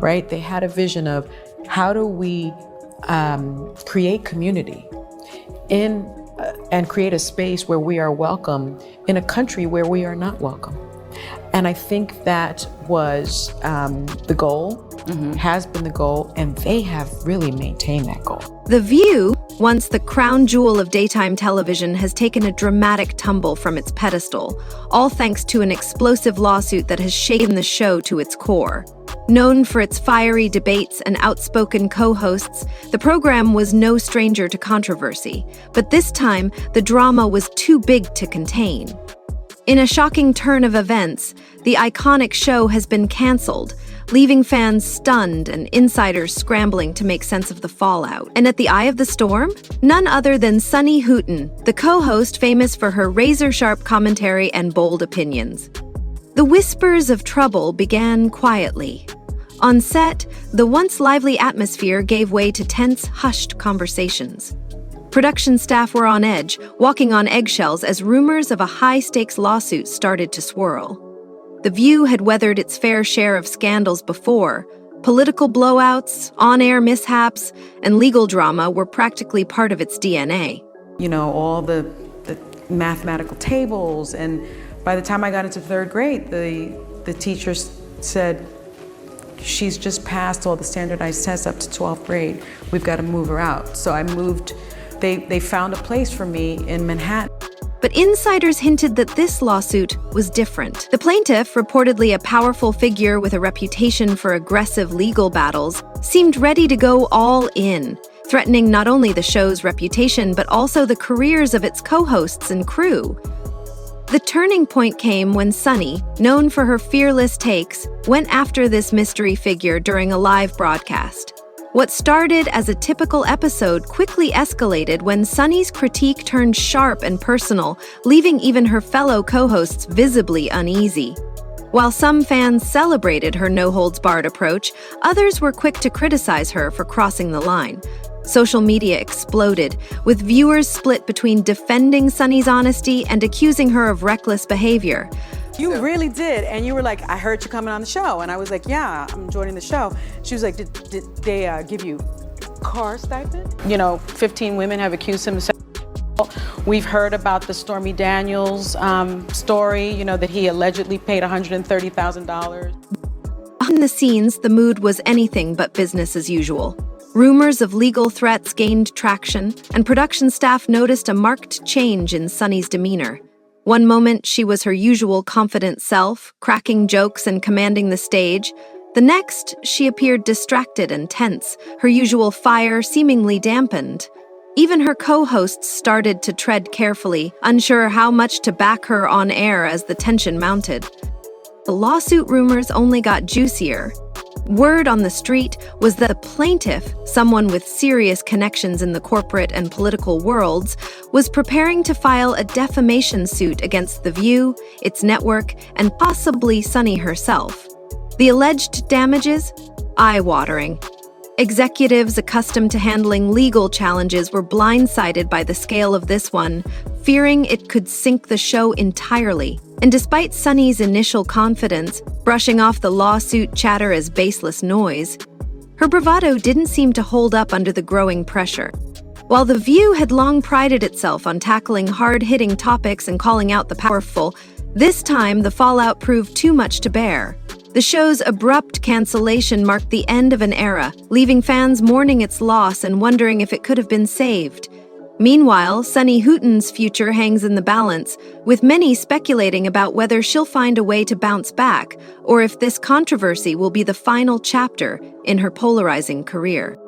right? They had a vision of how do we create community and create a space where we are welcome in a country where we are not welcome. And I think that was the goal, has been the goal, and they have really maintained that goal. The View, once the crown jewel of daytime television, has taken a dramatic tumble from its pedestal, all thanks to an explosive lawsuit that has shaken the show to its core. Known for its fiery debates and outspoken co-hosts, the program was no stranger to controversy, but this time the drama was too big to contain. In a shocking turn of events, the iconic show has been canceled, leaving fans stunned and insiders scrambling to make sense of the fallout. And at the eye of the storm, none other than Sunny Houghton, the co-host famous for her razor-sharp commentary and bold opinions. The whispers of trouble began quietly. On set, the once lively atmosphere gave way to tense, hushed conversations. Production staff were on edge, walking on eggshells as rumors of a high-stakes lawsuit started to swirl. The View had weathered its fair share of scandals before. Political blowouts, on-air mishaps, and legal drama were practically part of its DNA. You know, all the mathematical tables, and by the time I got into third grade, the teachers said, she's just passed all the standardized tests up to 12th grade. We've got to move her out. So I moved. They found a place for me in Manhattan. But insiders hinted that this lawsuit was different. The plaintiff, reportedly a powerful figure with a reputation for aggressive legal battles, seemed ready to go all in, threatening not only the show's reputation but also the careers of its co-hosts and crew. The turning point came when Sunny, known for her fearless takes, went after this mystery figure during a live broadcast. What started as a typical episode quickly escalated when Sunny's critique turned sharp and personal, leaving even her fellow co-hosts visibly uneasy. While some fans celebrated her no-holds-barred approach, others were quick to criticize her for crossing the line. Social media exploded, with viewers split between defending Sunny's honesty and accusing her of reckless behavior. You really did, and you were like, I heard you coming on the show, and I was like, yeah, I'm joining the show. She was like, did they give you car stipend? You know, 15 women have accused him of sexual. We've heard about the Stormy Daniels story, you know, that he allegedly paid $130,000. Behind the scenes, the mood was anything but business as usual. Rumors of legal threats gained traction, and production staff noticed a marked change in Sunny's demeanor. One moment, she was her usual confident self, cracking jokes and commanding the stage. The next, she appeared distracted and tense, her usual fire seemingly dampened. Even her co-hosts started to tread carefully, unsure how much to back her on air as the tension mounted. The lawsuit rumors only got juicier. Word on the street was that the plaintiff, someone with serious connections in the corporate and political worlds, was preparing to file a defamation suit against The View, its network, and possibly Sunny herself. The alleged damages? Eye-watering. Executives accustomed to handling legal challenges were blindsided by the scale of this one, fearing it could sink the show entirely. And despite Sunny's initial confidence, brushing off the lawsuit chatter as baseless noise, her bravado didn't seem to hold up under the growing pressure. While The View had long prided itself on tackling hard-hitting topics and calling out the powerful, this time the fallout proved too much to bear. The show's abrupt cancellation marked the end of an era, leaving fans mourning its loss and wondering if it could have been saved. Meanwhile, Sunny Houghton's future hangs in the balance, with many speculating about whether she'll find a way to bounce back, or if this controversy will be the final chapter in her polarizing career.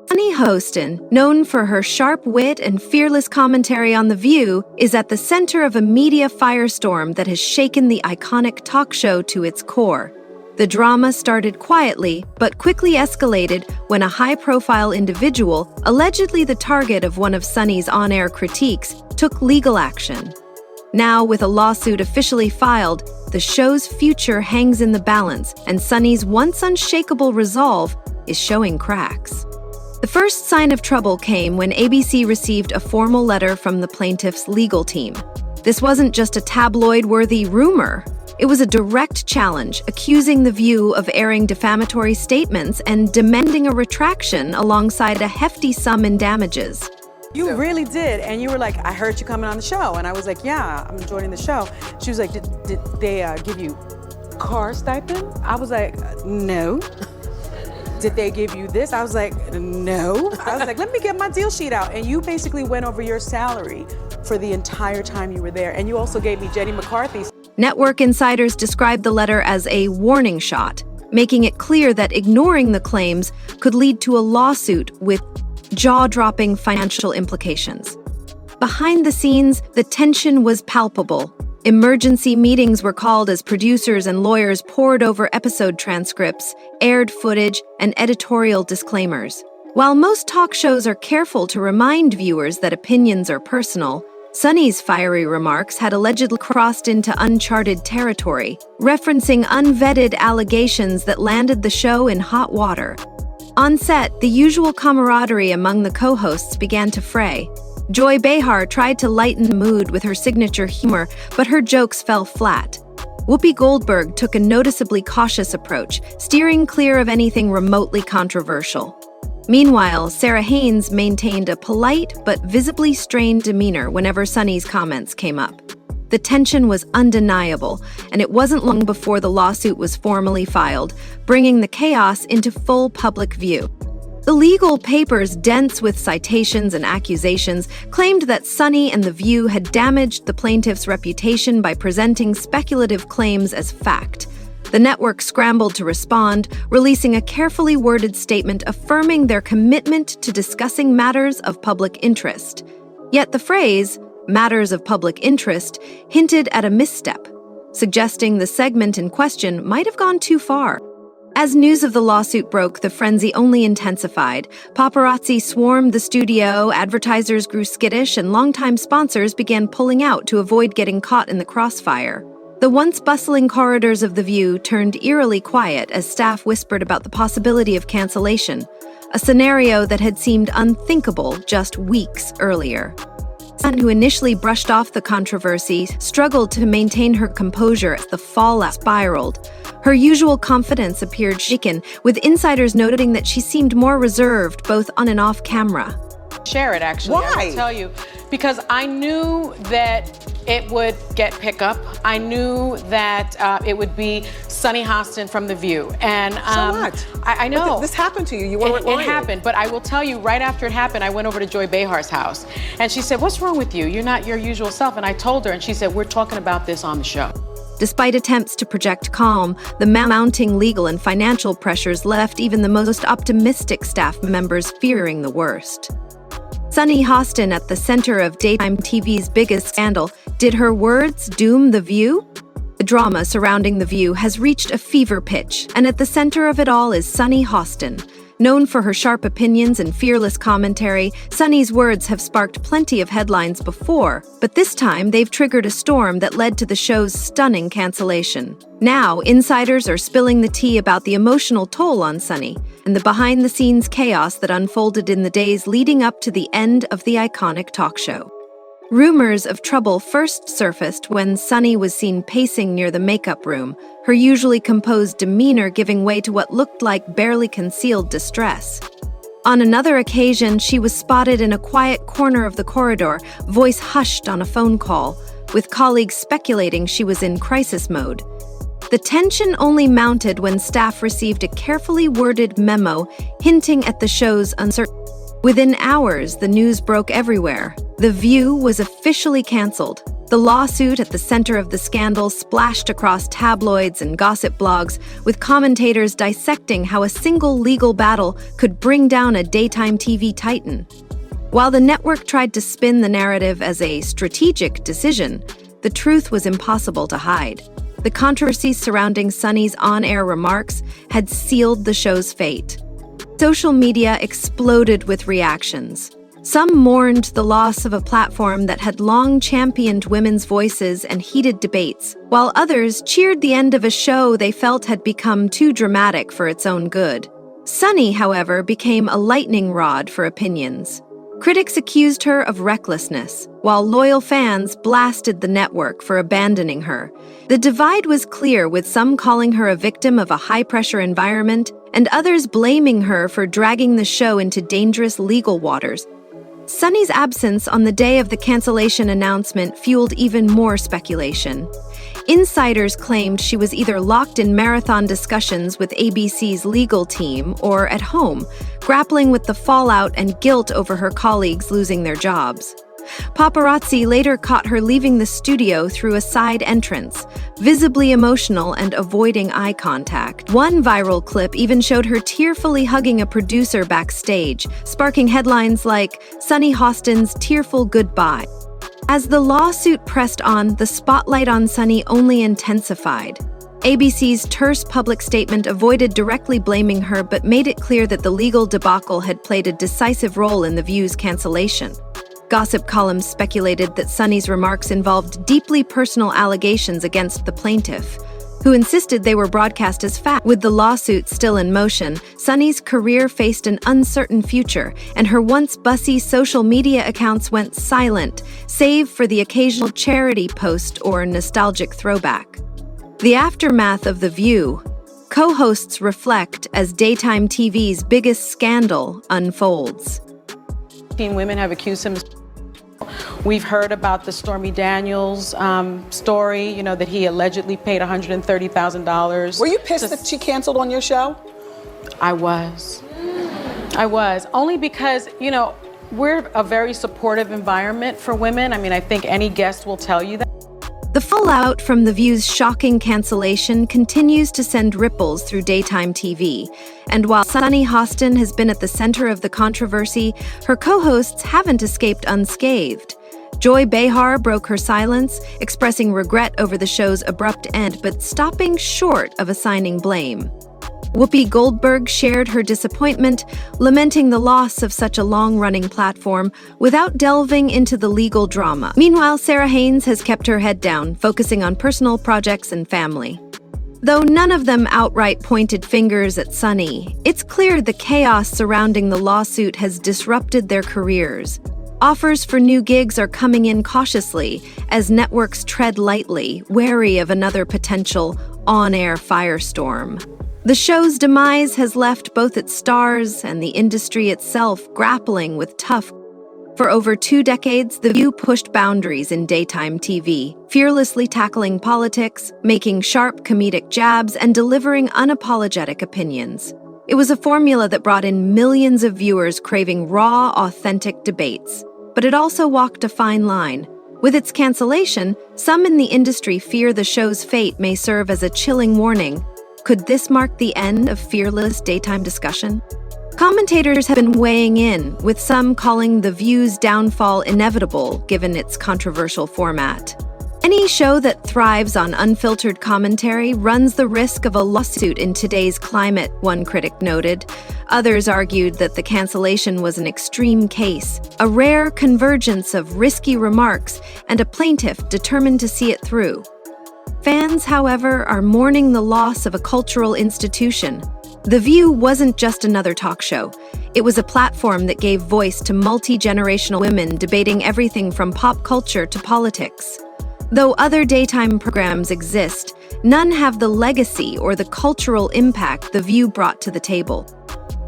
Sunny Houghton, known for her sharp wit and fearless commentary on The View, is at the center of a media firestorm that has shaken the iconic talk show to its core. The drama started quietly, but quickly escalated when a high-profile individual, allegedly the target of one of Sunny's on-air critiques, took legal action. Now, with a lawsuit officially filed, the show's future hangs in the balance, and Sunny's once unshakable resolve is showing cracks. The first sign of trouble came when ABC received a formal letter from the plaintiff's legal team. This wasn't just a tabloid-worthy rumor. It was a direct challenge, accusing The View of airing defamatory statements and demanding a retraction alongside a hefty sum in damages. You really did, and you were like, I heard you coming on the show, and I was like, yeah, I'm joining the show. She was like, did they give you car stipend? I was like, no. Did they give you this? I was like, no. I was like, let me get my deal sheet out. And you basically went over your salary for the entire time you were there. And you also gave me Jenny McCarthy's. Network insiders described the letter as a warning shot, making it clear that ignoring the claims could lead to a lawsuit with jaw-dropping financial implications. Behind the scenes, the tension was palpable. Emergency meetings were called as producers and lawyers pored over episode transcripts, aired footage, and editorial disclaimers. While most talk shows are careful to remind viewers that opinions are personal, Sunny's fiery remarks had allegedly crossed into uncharted territory, referencing unvetted allegations that landed the show in hot water. On set, the usual camaraderie among the co-hosts began to fray. Joy Behar tried to lighten the mood with her signature humor, but her jokes fell flat. Whoopi Goldberg took a noticeably cautious approach, steering clear of anything remotely controversial. Meanwhile, Sarah Haynes maintained a polite but visibly strained demeanor whenever Sunny's comments came up. The tension was undeniable, and it wasn't long before the lawsuit was formally filed, bringing the chaos into full public view. The legal papers, dense with citations and accusations, claimed that Sunny and The View had damaged the plaintiff's reputation by presenting speculative claims as fact. The network scrambled to respond, releasing a carefully worded statement affirming their commitment to discussing matters of public interest. Yet the phrase, "matters of public interest," hinted at a misstep, suggesting the segment in question might have gone too far. As news of the lawsuit broke, the frenzy only intensified. Paparazzi swarmed the studio, advertisers grew skittish, and longtime sponsors began pulling out to avoid getting caught in the crossfire. The once bustling corridors of The View turned eerily quiet as staff whispered about the possibility of cancellation, a scenario that had seemed unthinkable just weeks earlier. Sun, who initially brushed off the controversy, struggled to maintain her composure as the fallout spiraled. Her usual confidence appeared shaken, with insiders noting that she seemed more reserved both on and off camera. Share it, actually. Why? I will tell you, because I knew that it would get pickup. I knew that it would be Sunny Hostin from The View. And So what? I know. But this happened to you. You weren't lying. It happened, but I will tell you, right after it happened, I went over to Joy Behar's house. And she said, "What's wrong with you? You're not your usual self." And I told her, and she said, "We're talking about this on the show." Despite attempts to project calm, the mounting legal and financial pressures left even the most optimistic staff members fearing the worst. Sunny Hostin, at the center of daytime TV's biggest scandal, did her words doom The View? The drama surrounding The View has reached a fever pitch, and at the center of it all is Sunny Hostin. Known for her sharp opinions and fearless commentary, Sunny's words have sparked plenty of headlines before, but this time they've triggered a storm that led to the show's stunning cancellation. Now, insiders are spilling the tea about the emotional toll on Sunny and the behind-the-scenes chaos that unfolded in the days leading up to the end of the iconic talk show. Rumors of trouble first surfaced when Sunny was seen pacing near the makeup room, her usually composed demeanor giving way to what looked like barely concealed distress. On another occasion, she was spotted in a quiet corner of the corridor, voice hushed on a phone call, with colleagues speculating she was in crisis mode. The tension only mounted when staff received a carefully worded memo hinting at the show's uncertainty. Within hours, the news broke everywhere. The View was officially canceled. The lawsuit at the center of the scandal splashed across tabloids and gossip blogs, with commentators dissecting how a single legal battle could bring down a daytime TV titan. While the network tried to spin the narrative as a strategic decision, the truth was impossible to hide. The controversy surrounding Sunny's on-air remarks had sealed the show's fate. Social media exploded with reactions. Some mourned the loss of a platform that had long championed women's voices and heated debates, while others cheered the end of a show they felt had become too dramatic for its own good. Sunny, however, became a lightning rod for opinions. Critics accused her of recklessness, while loyal fans blasted the network for abandoning her. The divide was clear, with some calling her a victim of a high-pressure environment and others blaming her for dragging the show into dangerous legal waters. Sunny's absence on the day of the cancellation announcement fueled even more speculation. Insiders claimed she was either locked in marathon discussions with ABC's legal team or at home, grappling with the fallout and guilt over her colleagues losing their jobs. Paparazzi later caught her leaving the studio through a side entrance, visibly emotional and avoiding eye contact. One viral clip even showed her tearfully hugging a producer backstage, sparking headlines like Sunny Hostin's tearful goodbye. As the lawsuit pressed on, the spotlight on Sunny only intensified. ABC's terse public statement avoided directly blaming her but made it clear that the legal debacle had played a decisive role in The View's cancellation. Gossip columns speculated that Sunny's remarks involved deeply personal allegations against the plaintiff, who insisted they were broadcast as fact. With the lawsuit still in motion, Sunny's career faced an uncertain future, and her once bussy social media accounts went silent, save for the occasional charity post or nostalgic throwback. The aftermath of The View. Co-hosts reflect as daytime TV's biggest scandal unfolds. 15 women have accused him. We've heard about the Stormy Daniels story, that he allegedly paid $130,000. Were you pissed that she canceled on your show? I was. Only because, we're a very supportive environment for women. I think any guest will tell you that. The fallout from The View's shocking cancellation continues to send ripples through daytime TV. And while Sunny Hostin has been at the center of the controversy, her co-hosts haven't escaped unscathed. Joy Behar broke her silence, expressing regret over the show's abrupt end, but stopping short of assigning blame. Whoopi Goldberg shared her disappointment, lamenting the loss of such a long-running platform without delving into the legal drama. Meanwhile, Sarah Haynes has kept her head down, focusing on personal projects and family. Though none of them outright pointed fingers at Sunny, it's clear the chaos surrounding the lawsuit has disrupted their careers. Offers for new gigs are coming in cautiously as networks tread lightly, wary of another potential on-air firestorm. The show's demise has left both its stars and the industry itself grappling with tough. For over 2 decades, The View pushed boundaries in daytime TV, fearlessly tackling politics, making sharp comedic jabs, and delivering unapologetic opinions. It was a formula that brought in millions of viewers craving raw, authentic debates. But it also walked a fine line. With its cancellation, some in the industry fear the show's fate may serve as a chilling warning. Could this mark the end of fearless daytime discussion? Commentators have been weighing in, with some calling The View's downfall inevitable given its controversial format. Any show that thrives on unfiltered commentary runs the risk of a lawsuit in today's climate, one critic noted. Others argued that the cancellation was an extreme case, a rare convergence of risky remarks and a plaintiff determined to see it through. Fans, however, are mourning the loss of a cultural institution. The View wasn't just another talk show. It was a platform that gave voice to multi-generational women debating everything from pop culture to politics. Though other daytime programs exist, none have the legacy or the cultural impact The View brought to the table.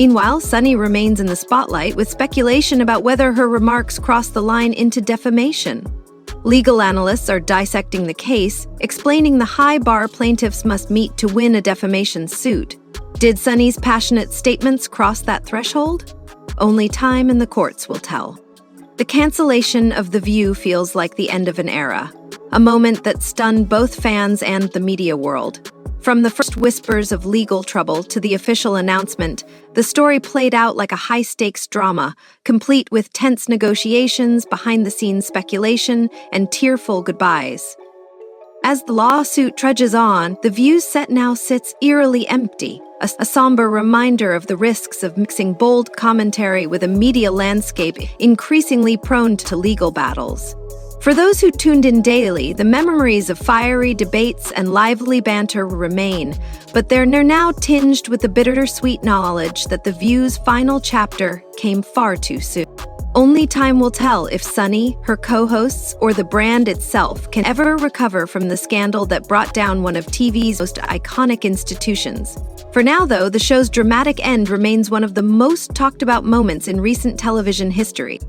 Meanwhile, Sunny remains in the spotlight with speculation about whether her remarks cross the line into defamation. Legal analysts are dissecting the case, explaining the high bar plaintiffs must meet to win a defamation suit. Did Sunny's passionate statements cross that threshold? Only time in the courts will tell. The cancellation of The View feels like the end of an era, a moment that stunned both fans and the media world. From the first whispers of legal trouble to the official announcement, the story played out like a high-stakes drama, complete with tense negotiations, behind-the-scenes speculation, and tearful goodbyes. As the lawsuit trudges on, The View's set now sits eerily empty, a somber reminder of the risks of mixing bold commentary with a media landscape increasingly prone to legal battles. For those who tuned in daily, the memories of fiery debates and lively banter remain, but they're now tinged with the bittersweet knowledge that The View's final chapter came far too soon. Only time will tell if Sunny, her co-hosts, or the brand itself can ever recover from the scandal that brought down one of TV's most iconic institutions. For now, though, the show's dramatic end remains one of the most talked about moments in recent television history.